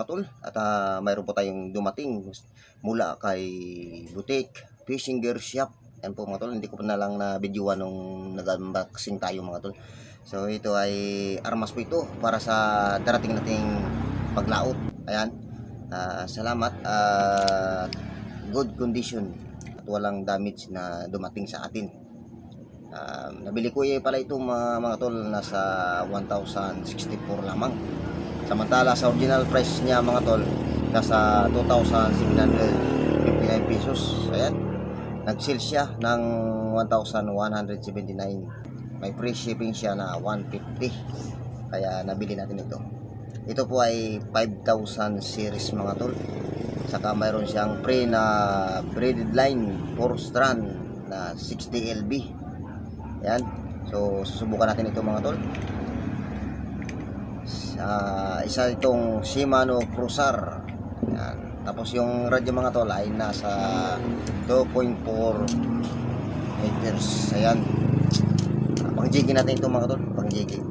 tol. At mayroon po tayong dumating mula kay Boutique Fishing Gear Shop. Yan po mga tol, hindi ko pa na lang na videoan nung nag-unboxing tayo mga tol. So ito ay armas po ito para sa darating nating paglaot. Ayan, salamat at good condition at walang damage na dumating sa atin. Nabili ko pala ito mga tol, nasa 1,064 lamang. Samantala sa original price niya mga tol, nasa 2,759 pesos. Ayan, nag-sale siya ng 1,179. May free shipping siya na 150. Kaya nabili natin ito. Ito po ay 5,000 series mga tol. Saka mayroon siyang free na braided line 4 strand na 60 lb. Yan. So susubukan natin ito mga tol. Isa itong Shimano Cruiser. Yan. Tapos yung radyo mga tol ay nasa 2.4 meters. Ayan. Pang-jigging natin ito mga tol. Pang-jigging.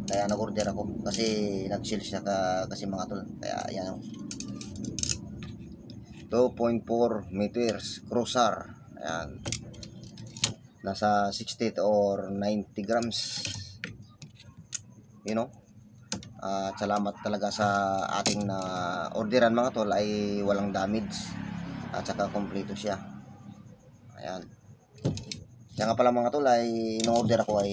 Kaya nag-order ako kasi nag-sale siya kasi mga tol. Kaya yan. 2.4 meters Cruiser. Ayan. Nasa 60 or 90 grams. You know. At salamat talaga sa ating na orderan mga tol ay walang damage. At saka kompleto siya. Ayan. Kaya nga pala mga tol ay in-order ako ay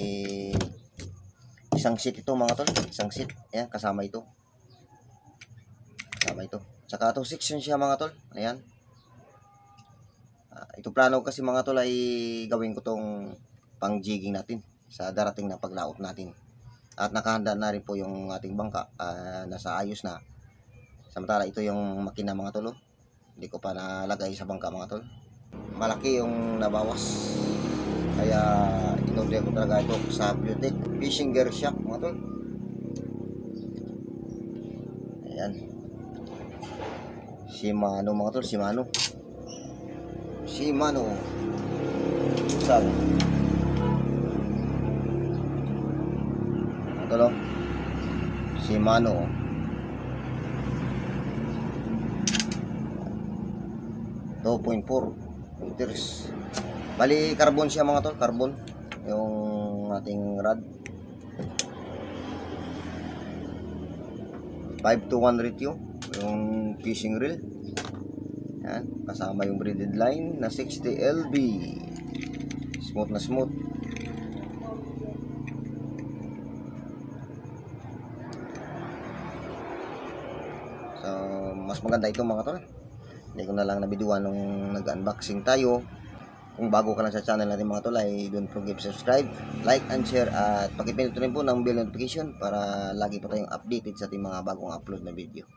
isang seat ito mga tol. Isang seat. Ayan, kasama ito. Kasama ito. Saka 2 section siya mga tol. Ayan. Ito plano kasi mga tol ay gawin ko tong pang-jigging natin sa darating na paglaot natin. At nakahanda na rin po yung ating bangka. Nasa ayos na. Samantala ito yung makina mga tol. Hindi ko pa nalagay sa bangka mga tol. Malaki yung nabawas. Kaya in-order ko talaga ito sa Boutique Fishing Gear Shop mga tol. Ayan. Shimano mga tol. Shimano. Saan? Ito lo. Shimano. Ito 2.4 meters. Bali carbon siya mga tol. Carbon. Yung ating rod. 5-to-1 ratio. Yung fishing reel. Yan, kasama yung braided line na 60 lb. Smooth na smooth. So, mas maganda ito mga tol. Hindi ko na lang nabiduan nung nag-unboxing tayo. Kung bago ka lang sa channel natin mga tol ay don't forget to subscribe, like and share at pakipindot rin po ng bell notification para lagi po tayong updated sa ating mga bagong upload na video.